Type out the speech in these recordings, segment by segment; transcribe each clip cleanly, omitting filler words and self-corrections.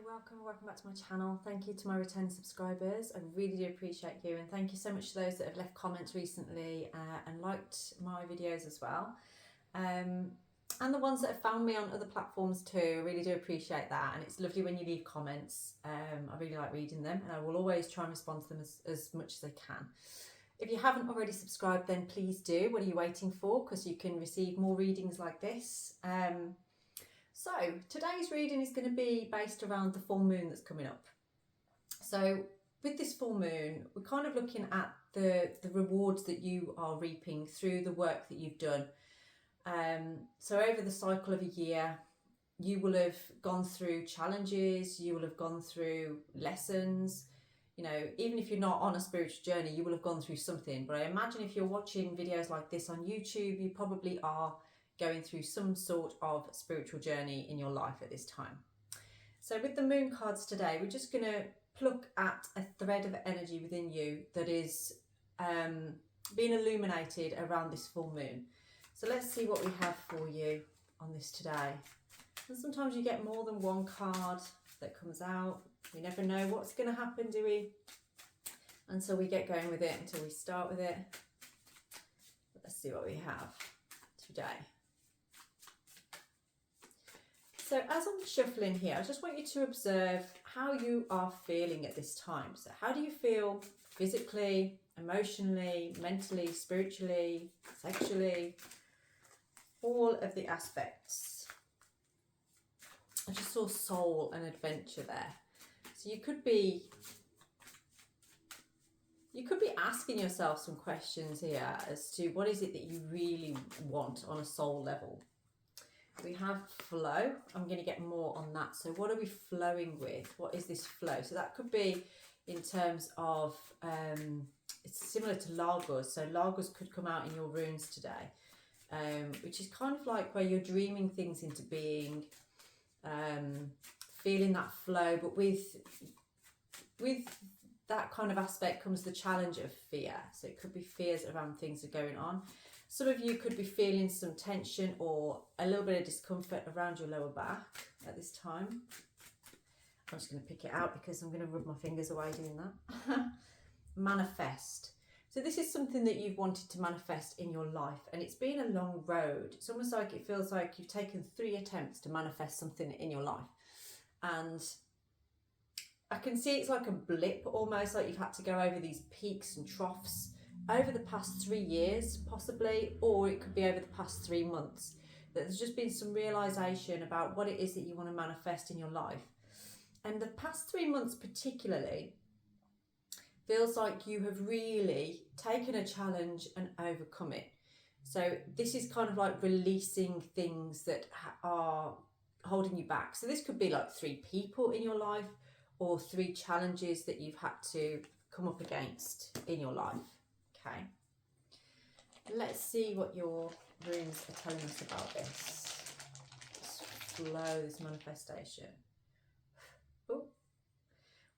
welcome back to my channel. Thank you to my returning subscribers. I really do appreciate you, and thank you so much to those that have left comments recently and liked my videos as well. And the ones that have found me on other platforms too, I really do appreciate that, and it's lovely when you leave comments. I really like reading them, and I will always try and respond to them as much as I can. If you haven't already subscribed, then please do. What are you waiting for? Because you can receive more readings like this. So today's reading is going to be based around the full moon that's coming up. So with this full moon, we're kind of looking at the rewards that you are reaping through the work that you've done. So over the cycle of a year, you will have gone through challenges, you will have gone through lessons. You know, even if you're not on a spiritual journey, you will have gone through something. But I imagine if you're watching videos like this on YouTube, you probably are going through some sort of spiritual journey in your life at this time. So with the moon cards today, we're just going to pluck at a thread of energy within you that is being illuminated around this full moon. So let's see what we have for you on this today. And sometimes you get more than one card that comes out. We never know what's going to happen, do we? Until we get going with it, until we start with it. But let's see what we have today. So as I'm shuffling here, I just want you to observe how you are feeling at this time. So how do you feel physically, emotionally, mentally, spiritually, sexually? All of the aspects. I just saw soul and adventure there. So you could be asking yourself some questions here as to what is it that you really want on a soul level. We have flow. I'm going to get more on that. So what are we flowing with? What is this flow? So that could be in terms of, it's similar to Lagos. So Lagos could come out in your runes today, which is kind of like where you're dreaming things into being, feeling that flow. But with that kind of aspect comes the challenge of fear. So it could be fears around things that are going on. Some of you could be feeling some tension or a little bit of discomfort around your lower back at this time. I'm just going to pick it out because I'm going to rub my fingers away doing that. Manifest. So this is something that you've wanted to manifest in your life, and it's been a long road. It's almost like it feels like you've taken 3 attempts to manifest something in your life. And I can see it's like a blip, almost like you've had to go over these peaks and troughs over the past 3 years, possibly, or it could be over the past 3 months. That there's just been some realization about what it is that you want to manifest in your life. And the past 3 months particularly feels like you have really taken a challenge and overcome it. So this is kind of like releasing things that are holding you back. So this could be like 3 people in your life, or 3 challenges that you've had to come up against in your life. Okay, let's see what your runes are telling us about this. This flow, this manifestation. Oh,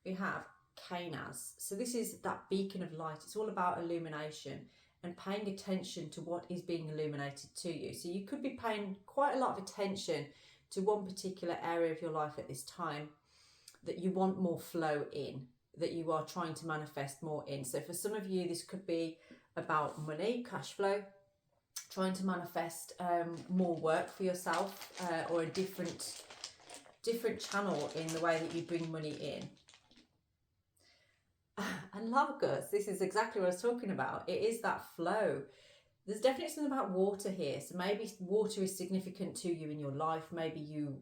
we have Canas. So this is that beacon of light. It's all about illumination and paying attention to what is being illuminated to you. So you could be paying quite a lot of attention to one particular area of your life at this time that you want more flow in, that you are trying to manifest more in. So for some of you, this could be about money, cash flow, trying to manifest more work for yourself, or a different channel in the way that you bring money in. And Lagos, this is exactly what I was talking about. It is that flow. There's definitely something about water here. So maybe water is significant to you in your life. Maybe you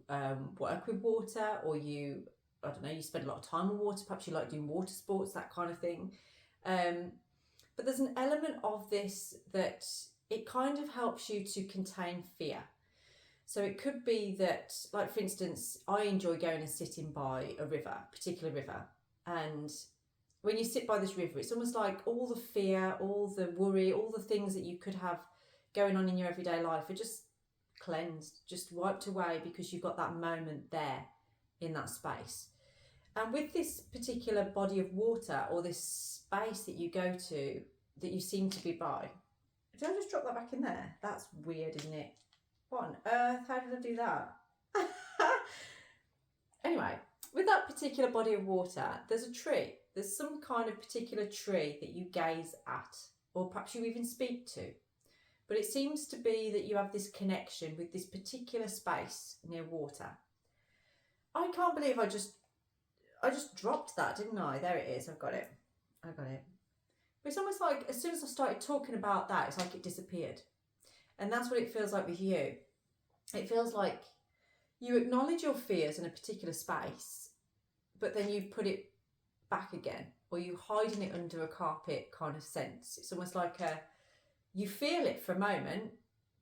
work with water, or you, I don't know, you spend a lot of time on water. Perhaps you like doing water sports, that kind of thing. But there's an element of this that it kind of helps you to contain fear. So it could be that, like for instance, I enjoy going and sitting by a river, a particular river. And when you sit by this river, it's almost like all the fear, all the worry, all the things that you could have going on in your everyday life are just cleansed, just wiped away, because you've got that moment there in that space. And with this particular body of water, or this space that you go to, that you seem to be by, did I just drop that back in there? That's weird, isn't it? What on earth? How did I do that? Anyway, with that particular body of water, there's a tree. There's some kind of particular tree that you gaze at, or perhaps you even speak to. But it seems to be that you have this connection with this particular space near water. I can't believe I just dropped that, didn't I? There it is. I've got it. I got it. But it's almost like as soon as I started talking about that, it's like it disappeared. And that's what it feels like with you. It feels like you acknowledge your fears in a particular space, but then you put it back again, or you hiding it under a carpet kind of sense. It's almost like you feel it for a moment,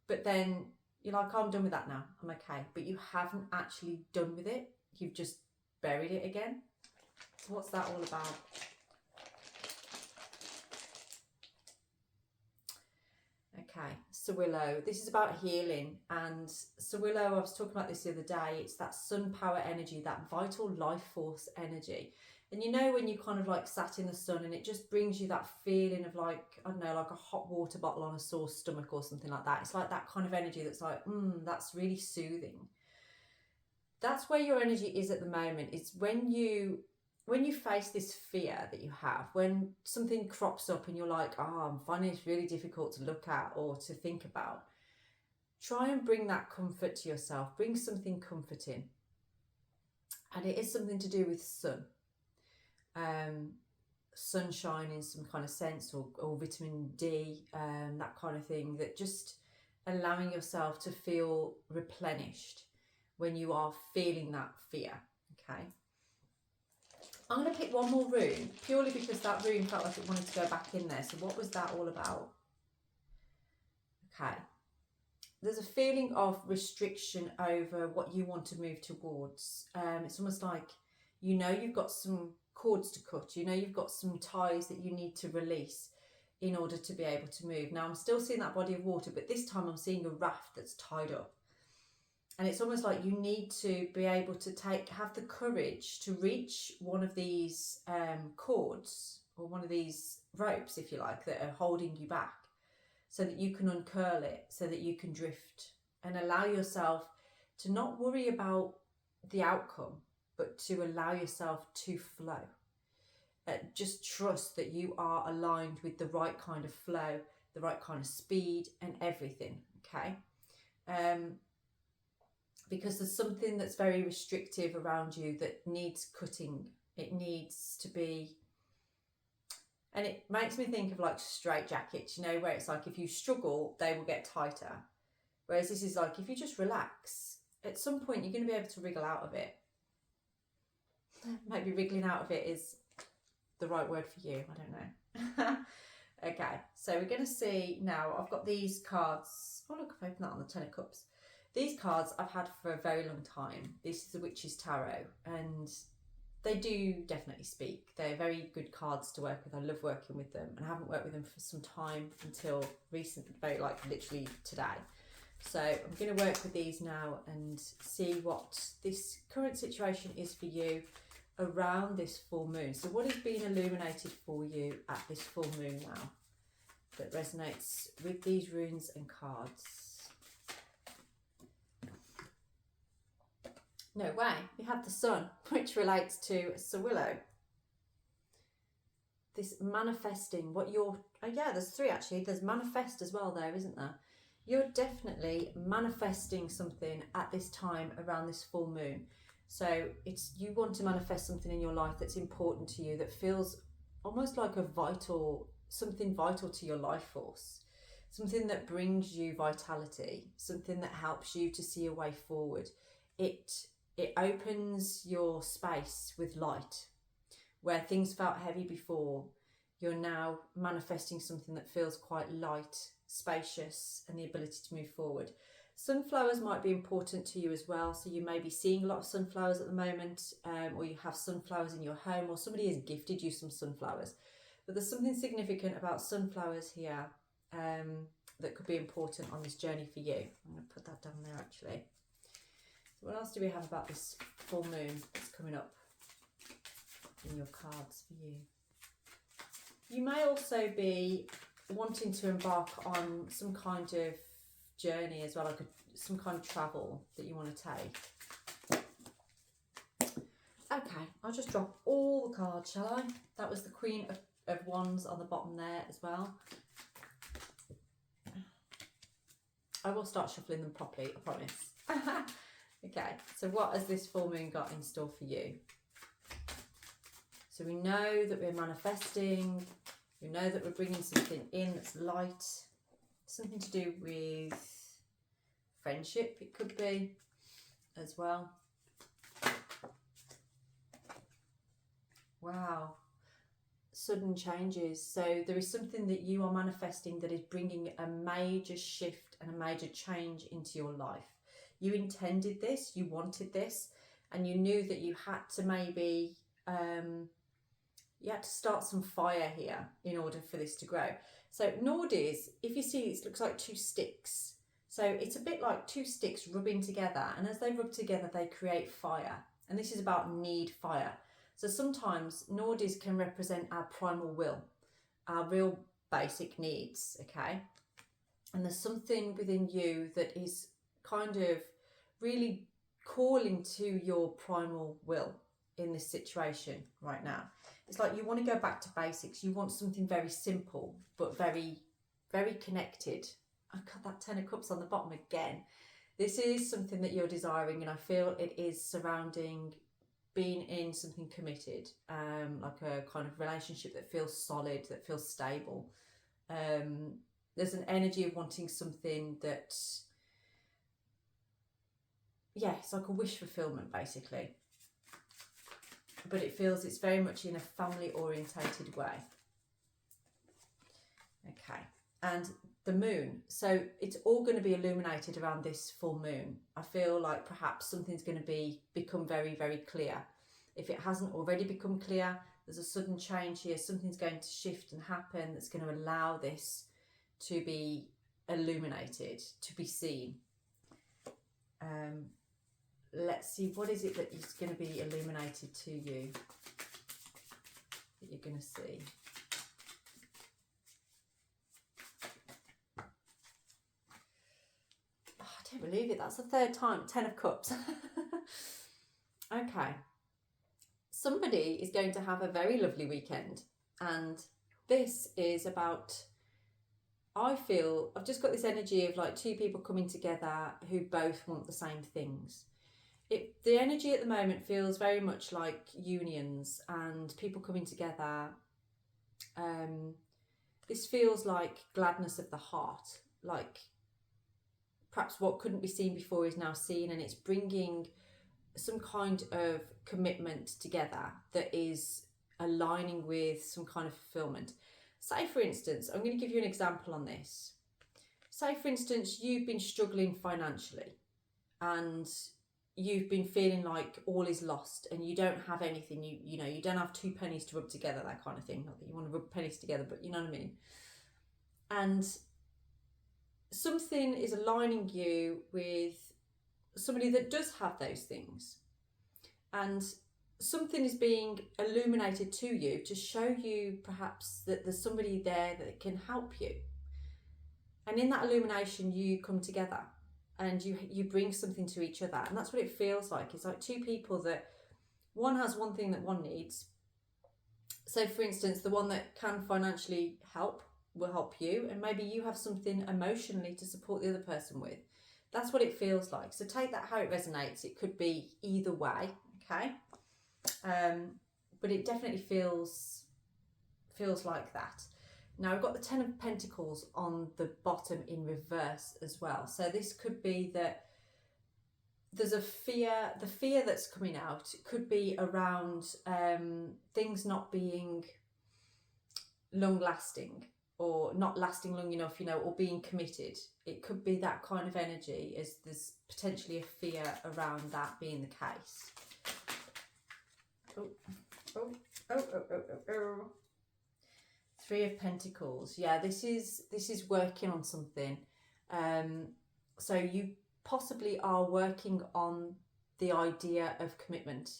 but then you're like, oh, I'm done with that now. I'm okay. But you haven't actually done with it. You've just buried it again. So what's that all about? Okay, Sawillow. This is about healing. And Sawillow, I was talking about this the other day. It's that sun power energy, that vital life force energy. And you know when you kind of like sat in the sun and it just brings you that feeling of like, I don't know, like a hot water bottle on a sore stomach or something like that. It's like that kind of energy that's like, that's really soothing. That's where your energy is at the moment. It's when you face this fear that you have, when something crops up and you're like, oh, I'm finding it really difficult to look at or to think about. Try and bring that comfort to yourself. Bring something comforting. And it is something to do with sun. Sunshine in some kind of sense, or vitamin D, that kind of thing, that just allowing yourself to feel replenished when you are feeling that fear. Okay, I'm going to pick one more rune purely because that rune felt like it wanted to go back in there. So what was that all about? Okay, there's a feeling of restriction over what you want to move towards. It's almost like, you know, you've got some cords to cut, you know, you've got some ties that you need to release in order to be able to move. Now I'm still seeing that body of water, but this time I'm seeing a raft that's tied up, and it's almost like you need to be able to have the courage to reach one of these cords, or one of these ropes, if you like, that are holding you back, so that you can uncurl it, so that you can drift and allow yourself to not worry about the outcome, but to allow yourself to flow. Just trust that you are aligned with the right kind of flow, the right kind of speed and everything, okay? Because there's something that's very restrictive around you that needs cutting. It needs to be, and it makes me think of like straitjackets, you know, where it's like if you struggle, they will get tighter. Whereas this is like, if you just relax, at some point you're going to be able to wriggle out of it. Maybe wriggling out of it is the right word for you. I don't know. Okay, so we're going to see now. I've got these cards. Oh, look, I've opened that on the Ten of Cups. These cards I've had for a very long time. This is the Witch's Tarot, and they do definitely speak. They're very good cards to work with. I love working with them, and I haven't worked with them for some time until recent, very like literally today. So I'm going to work with these now and see what this current situation is for you around this full moon. So what is being illuminated for you at this full moon now that resonates with these runes and cards? No way. We have the sun, which relates to Sawillow. This manifesting what you're, oh yeah, there's three actually. There's manifest as well there, isn't there? You're definitely manifesting something at this time around this full moon. So it's, you want to manifest something in your life that's important to you, that feels almost like a vital, something vital to your life force, something that brings you vitality, something that helps you to see a way forward. It opens your space with light. Where things felt heavy before, you're now manifesting something that feels quite light, spacious, and the ability to move forward. Sunflowers might be important to you as well. So you may be seeing a lot of sunflowers at the moment, or you have sunflowers in your home, or somebody has gifted you some sunflowers. But there's something significant about sunflowers here that could be important on this journey for you. I'm going to put that down there actually. So what else do we have about this full moon that's coming up in your cards for you? You may also be wanting to embark on some kind of journey as well, like some kind of travel that you want to take. Okay, I'll just drop all the cards, shall I? That was the Queen of Wands on the bottom there as well. I will start shuffling them properly, I promise. Okay, so what has this full moon got in store for you? So we know that we're manifesting. We know that we're bringing something in that's light. Something to do with friendship, it could be, as well. Wow. Sudden changes. So there is something that you are manifesting that is bringing a major shift and a major change into your life. You intended this, you wanted this, and you knew that you had to maybe, you had to start some fire here in order for this to grow. So Nordies, if you see, it looks like two sticks. So it's a bit like two sticks rubbing together, and as they rub together, they create fire. And this is about need fire. So sometimes Nordies can represent our primal will, our real basic needs, okay? And there's something within you that is kind of really calling to your primal will in this situation right now. It's like you want to go back to basics. You want something very simple, but very, very connected. I've got that 10 of Cups on the bottom again. This is something that you're desiring, and I feel it is surrounding being in something committed, like a kind of relationship that feels solid, that feels stable. There's an energy of wanting something that, yeah, it's like a wish fulfillment basically. But it feels it's very much in a family orientated way. Okay, and the moon, so it's all going to be illuminated around this full moon. I feel like perhaps something's going to become very, very clear. If it hasn't already become clear, there's a sudden change here. Something's going to shift and happen that's going to allow this to be illuminated, to be seen. Let's see, what is it that is going to be illuminated to you, that you're going to see? I don't believe it. That's the third time. 10 of Cups. Okay. Somebody is going to have a very lovely weekend. And this is about, I feel, I've just got this energy of like two people coming together who both want the same things. The energy at the moment feels very much like unions and people coming together. This feels like gladness of the heart, like perhaps what couldn't be seen before is now seen, and it's bringing some kind of commitment together that is aligning with some kind of fulfillment. Say for instance, I'm going to give you an example on this. Say for instance, you've been struggling financially and you've been feeling like all is lost and you don't have anything, you know, you don't have 2 pennies to rub together, that kind of thing. Not that you want to rub pennies together, but you know what I mean. And something is aligning you with somebody that does have those things, and something is being illuminated to you to show you perhaps that there's somebody there that can help you. And in that illumination, you come together and you bring something to each other. And that's what it feels like. It's like two people that one has one thing that one needs. So for instance, the one that can financially help will help you, and maybe you have something emotionally to support the other person with. That's what it feels like. So take that how it resonates. It could be either way, okay? But it definitely feels like that. Now I've got the 10 of Pentacles on the bottom in reverse as well. So this could be that there's a fear, the fear that's coming out could be around things not being long lasting, or not lasting long enough, you know, or being committed. It could be that kind of energy, as there's potentially a fear around that being the case. Oh. 3 of Pentacles. Yeah, this is working on something. So you possibly are working on the idea of commitment.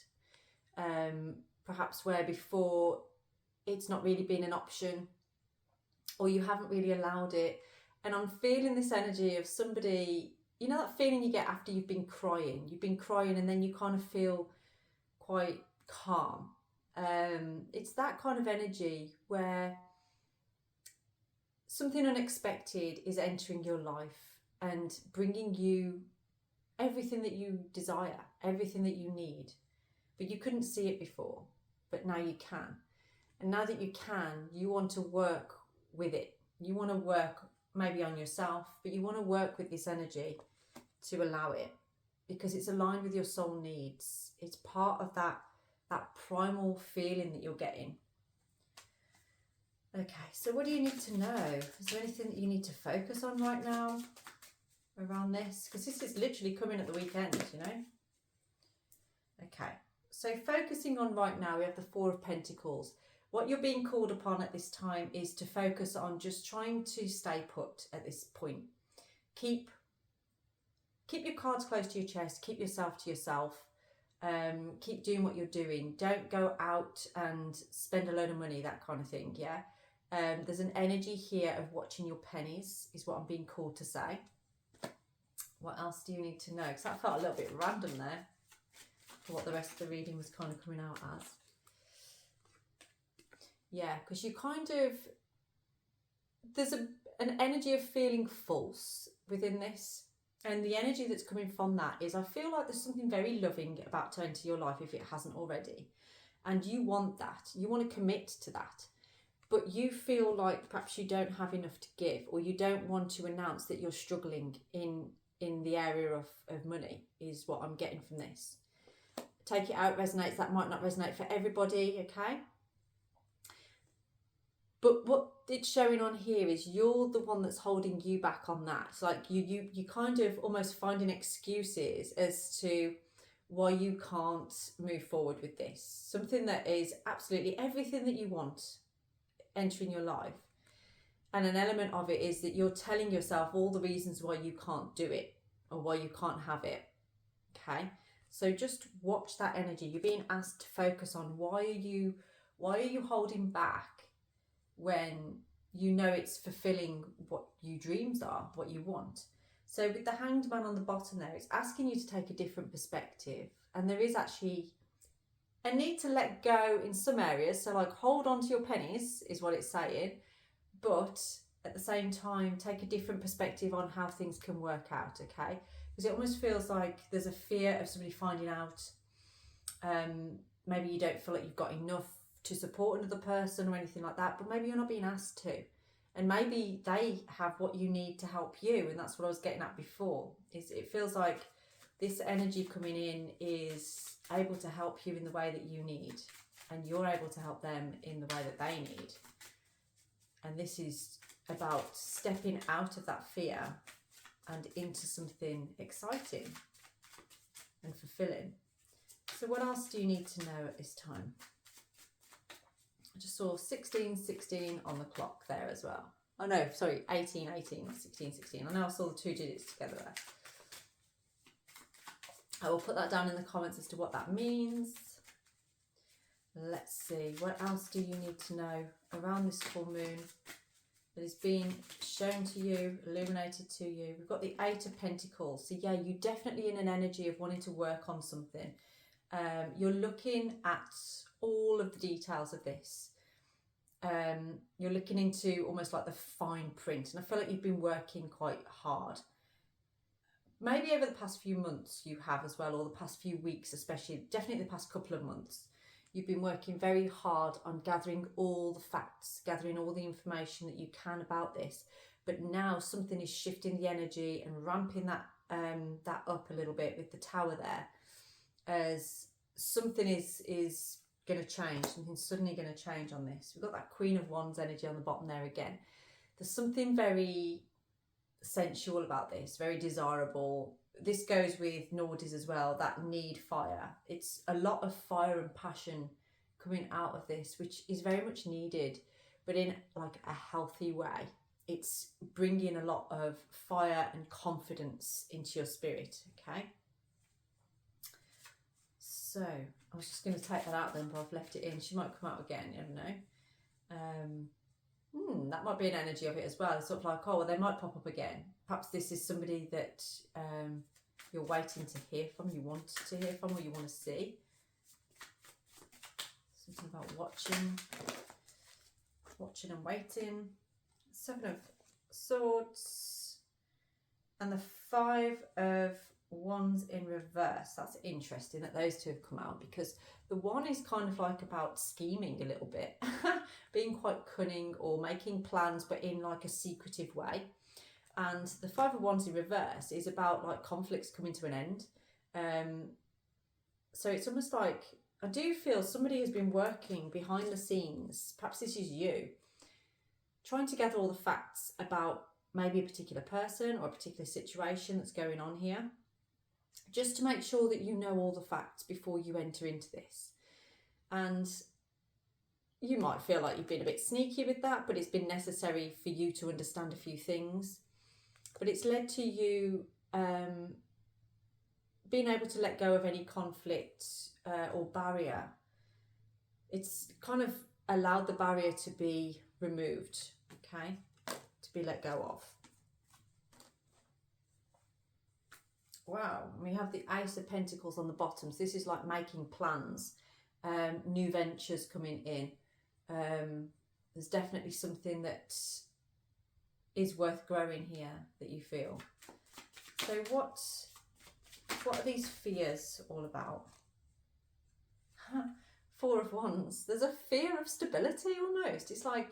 Perhaps where before it's not really been an option, or you haven't really allowed it. And I'm feeling this energy of somebody, you know that feeling you get after you've been crying and then you kind of feel quite calm. It's that kind of energy where something unexpected is entering your life and bringing you everything that you desire, everything that you need. But you couldn't see it before, but now you can. And now that you can, you want to work with it. You want to work maybe on yourself, but you want to work with this energy to allow it, because it's aligned with your soul needs. It's part of that primal feeling that you're getting. Okay, so what do you need to know? Is there anything that you need to focus on right now around this? Because this is literally coming at the weekend, you know? Okay, so focusing on right now, we have the Four of Pentacles. What you're being called upon at this time is to focus on just trying to stay put at this point. Keep your cards close to your chest. Keep yourself to yourself. Keep doing what you're doing. Don't go out and spend a load of money, that kind of thing, yeah? There's an energy here of watching your pennies, is what I'm being called to say. What else do you need to know? Because that felt a little bit random there for what the rest of the reading was kind of coming out as. Yeah, because you kind of, there's an energy of feeling false within this. And the energy that's coming from that is, I feel like there's something very loving about to enter your life if it hasn't already. And you want that. You want to commit to that. But you feel like perhaps you don't have enough to give, or you don't want to announce that you're struggling in the area of money, is what I'm getting from this. Take it out, resonates. That might not resonate for everybody, okay? But what it's showing on here is you're the one that's holding you back on that. It's like you kind of almost finding excuses as to why you can't move forward with this. Something that is absolutely everything that you want entering your life. And an element of it is that you're telling yourself all the reasons why you can't do it or why you can't have it. Okay? So just watch that energy. You're being asked to focus on why are you holding back when you know it's fulfilling what your dreams are, what you want. So with the Hanged Man on the bottom there, it's asking you to take a different perspective. And there is actually a need to let go in some areas. So like hold on to your pennies is what it's saying. But at the same time, take a different perspective on how things can work out, okay? Because it almost feels like there's a fear of somebody finding out. Maybe you don't feel like you've got enough to support another person or anything like that, but maybe you're not being asked to. And maybe they have what you need to help you. And that's what I was getting at before. It feels like this energy coming in is able to help you in the way that you need. And you're able to help them in the way that they need. And this is about stepping out of that fear and into something exciting and fulfilling. So what else do you need to know at this time? I just saw 1616 on the clock there as well. Oh no, sorry, 1818, not 1616. I know I saw the two digits together there. I will put that down in the comments as to what that means. Let's see, what else do you need to know around this full moon that is being shown to you, illuminated to you? We've got the Eight of Pentacles. So yeah, you're definitely in an energy of wanting to work on something. You're looking at all of the details of this. You're looking into almost like the fine print, and I feel like you've been working quite hard. Maybe over the past few months you have as well, or the past few weeks especially, definitely the past couple of months. You've been working very hard on gathering all the facts, gathering all the information that you can about this. But now something is shifting the energy and ramping that up a little bit with the Tower there, as something is going to change. Something's suddenly going to change on this. We've got that Queen of Wands energy on the bottom there again. There's something very sensual about this, very desirable. This goes with Nordies as well, that need fire. It's a lot of fire and passion coming out of this, which is very much needed, but in like a healthy way. It's bringing a lot of fire and confidence into your spirit, okay? So I was just going to take that out then, but I've left it in. She might come out again, you never know. That might be an energy of it as well. It's sort of like, oh, well, they might pop up again. Perhaps this is somebody that you're waiting to hear from, you want to hear from, or you want to see. about watching and waiting. 7 of Swords and the 5 of Wands in reverse. That's interesting that those two have come out, because the 1 is kind of like about scheming a little bit, being quite cunning or making plans but in like a secretive way. And the 5 of Wands in reverse is about like conflicts coming to an end. So it's almost like, I do feel somebody has been working behind the scenes, perhaps this is you, trying to gather all the facts about maybe a particular person or a particular situation that's going on here, just to make sure that you know all the facts before you enter into this. And you might feel like you've been a bit sneaky with that, but it's been necessary for you to understand a few things. But it's led to you being able to let go of any conflict or barrier. It's kind of allowed the barrier to be removed, okay, to be let go of. Wow, we have the Ace of Pentacles on the bottom. So this is like making plans, new ventures coming in. There's definitely something that is worth growing here that you feel. So what are these fears all about? 4 of Wands. There's a fear of stability almost. It's like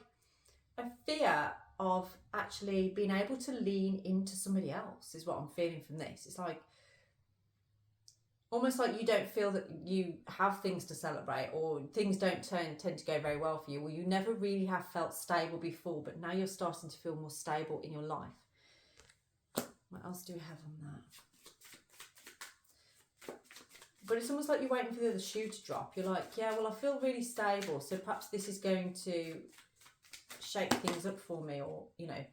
a fear of actually being able to lean into somebody else is what I'm feeling from this. It's like almost like you don't feel that you have things to celebrate, or things don't tend to go very well for you, or you never really have felt stable before, but now you're starting to feel more stable in your life. What else do we have on that? But it's almost like you're waiting for the other shoe to drop. You're like, yeah, well, I feel really stable, so perhaps this is going to shake things up for me, or, you know.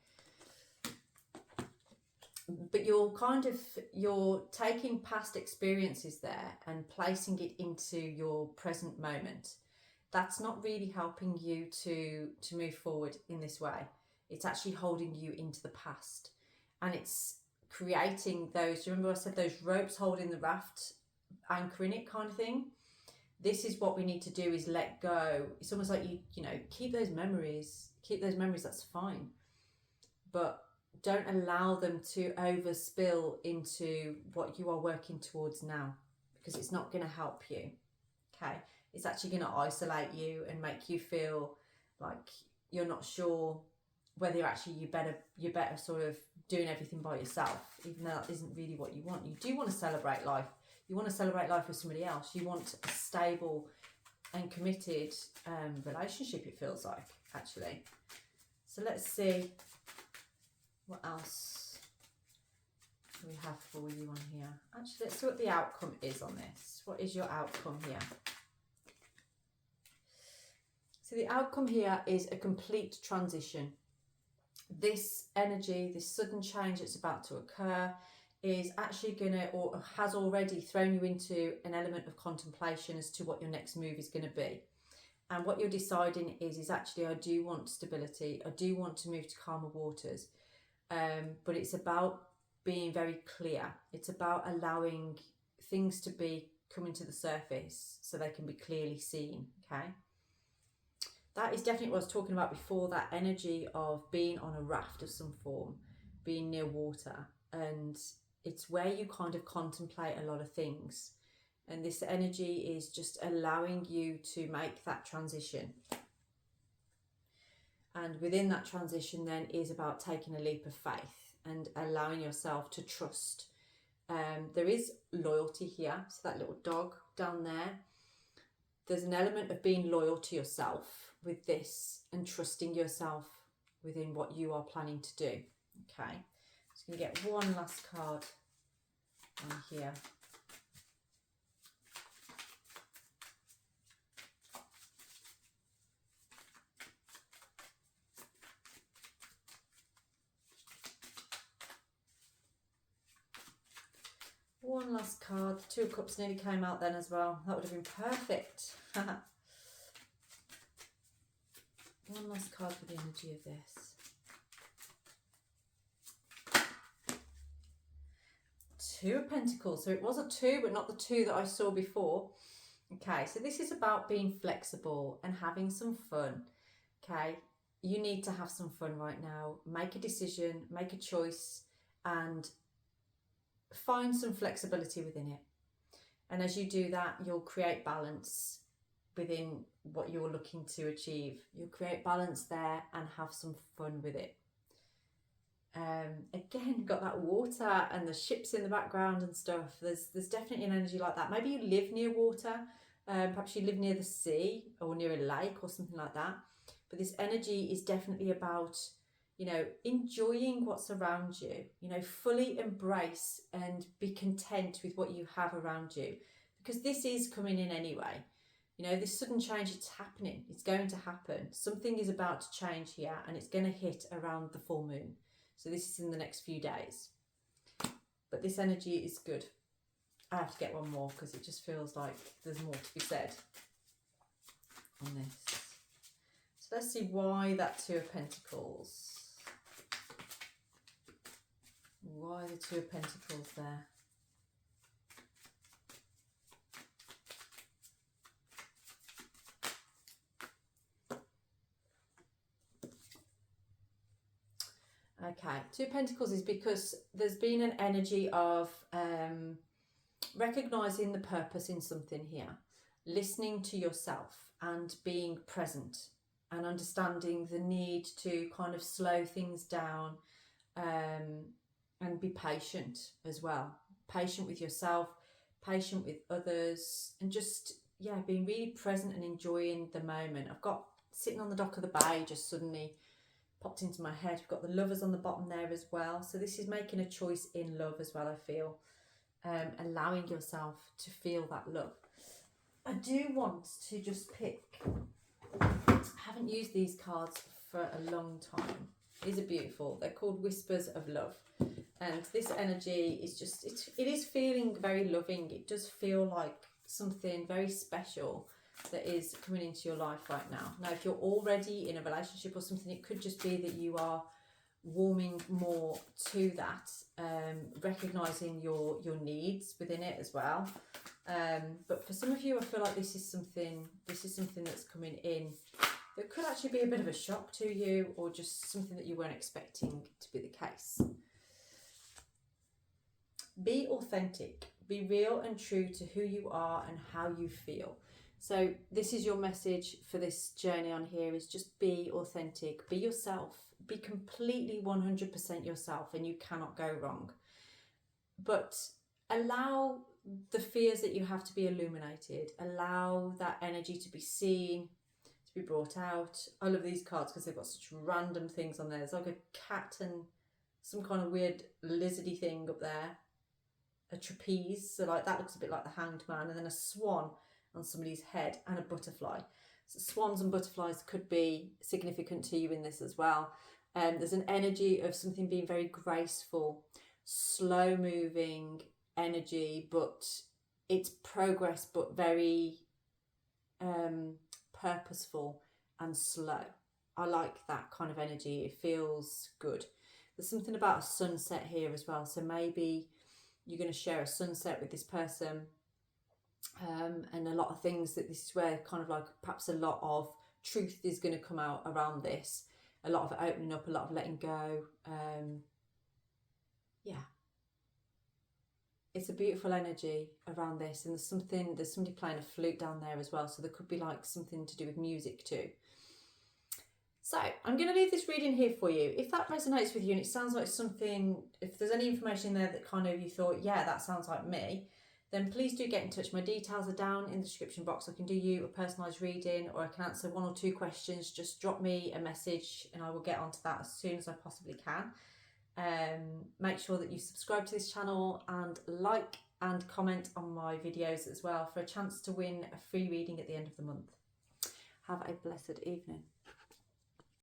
But you're taking past experiences there and placing it into your present moment. That's not really helping you to move forward in this way. It's actually holding you into the past, and it's creating those, remember I said those ropes holding the raft, anchoring it kind of thing. This is what we need to do, is let go. It's almost like you know, keep those memories, that's fine, but don't allow them to overspill into what you are working towards now, because it's not going to help you. Okay, it's actually going to isolate you and make you feel like you're not sure whether you're better sort of doing everything by yourself, even though that isn't really what you want. You do want to celebrate life. You want to celebrate life with somebody else. You want a stable and committed relationship, it feels like, actually. So let's see what else we have for you on here. Actually, let's see what the outcome is on this. What is your outcome here? So the outcome here is a complete transition. This energy, this sudden change that's about to occur, is actually going to, or has already thrown you into an element of contemplation as to what your next move is going to be. And what you're deciding is actually, I do want stability. I do want to move to calmer waters. But it's about being very clear. It's about allowing things to be coming to the surface so they can be clearly seen, okay? That is definitely what I was talking about before, that energy of being on a raft of some form, being near water. And it's where you kind of contemplate a lot of things. And this energy is just allowing you to make that transition. And within that transition then is about taking a leap of faith and allowing yourself to trust. There is loyalty here. So that little dog down there, there's an element of being loyal to yourself with this and trusting yourself within what you are planning to do. Okay, just going to get one last card on here. One last card. 2 of Cups nearly came out then as well. That would have been perfect. One last card for the energy of this. 2 of Pentacles. So it was a 2, but not the 2 that I saw before. Okay, so this is about being flexible and having some fun. Okay, you need to have some fun right now. Make a decision, make a choice, and find some flexibility within it. And as you do that, you'll create balance within what you're looking to achieve. You'll create balance there and have some fun with it. Again, you've got that water and the ships in the background and stuff. There's definitely an energy like that. Maybe you live near water, perhaps you live near the sea or near a lake or something like that. But this energy is definitely about, you know, enjoying what's around you, you know, fully embrace and be content with what you have around you, because this is coming in anyway. You know, this sudden change, it's happening, it's going to happen. Something is about to change here, and it's going to hit around the full moon. So this is in the next few days. But this energy is good. I have to get one more because it just feels like there's more to be said on this. So let's see why that Two of Pentacles. Why the Two of Pentacles there? Okay, Two of Pentacles is because there's been an energy of recognising the purpose in something here, listening to yourself and being present and understanding the need to kind of slow things down and be patient as well. Patient with yourself, patient with others, and just, yeah, being really present and enjoying the moment. I've got sitting on the dock of the bay just suddenly popped into my head. We've got the Lovers on the bottom there as well. So this is making a choice in love as well, I feel. Allowing yourself to feel that love. I do want to just pick, I haven't used these cards for a long time. These are beautiful. They're called Whispers of Love. And this energy is just, it is feeling very loving. It does feel like something very special that is coming into your life right now. Now, if you're already in a relationship or something, it could just be that you are warming more to that, recognizing your needs within it as well. But for some of you, I feel like this is something that's coming in that could actually be a bit of a shock to you, or just something that you weren't expecting to be the case. Be authentic, be real and true to who you are and how you feel. So this is your message for this journey on here, is just be authentic, be yourself, be completely 100% yourself, and you cannot go wrong. But allow the fears that you have to be illuminated, allow that energy to be seen, to be brought out. I love these cards because they've got such random things on there. There's like a cat and some kind of weird lizardy thing up there, a trapeze, so like that looks a bit like the Hanged Man, and then a swan on somebody's head, and a butterfly. So swans and butterflies could be significant to you in this as well. There's an energy of something being very graceful, slow moving energy, but it's progress, but very purposeful and slow. I like that kind of energy. It feels good. There's something about a sunset here as well. So maybe you're going to share a sunset with this person. And a lot of things that this is where kind of like perhaps a lot of truth is going to come out around this, a lot of it opening up, a lot of letting go. Yeah, it's a beautiful energy around this, and there's somebody playing a flute down there as well, so there could be like something to do with music too. So I'm going to leave this reading here for you. If that resonates with you and it sounds like something, if there's any information there that kind of you thought, yeah, that sounds like me, then please do get in touch. My details are down in the description box. I can do you a personalised reading, or I can answer 1 or 2 questions. Just drop me a message and I will get onto that as soon as I possibly can. Make sure that you subscribe to this channel and like and comment on my videos as well for a chance to win a free reading at the end of the month. Have a blessed evening.